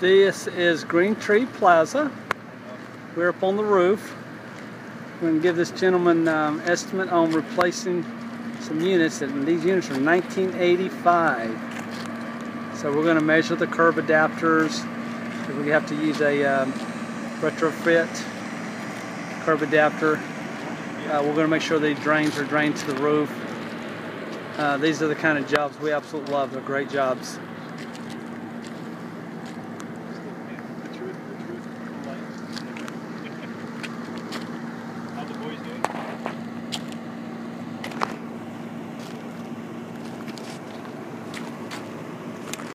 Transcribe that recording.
This is Green Tree Plaza. We're up on the roof. We're going to give this gentleman estimate on replacing some units, and these units are 1985. So we're going to measure the curb adapters. If we have to use a retrofit curb adapter, we're going to make sure the drains are drained to the roof. These are the kind of jobs we absolutely love. They're great jobs.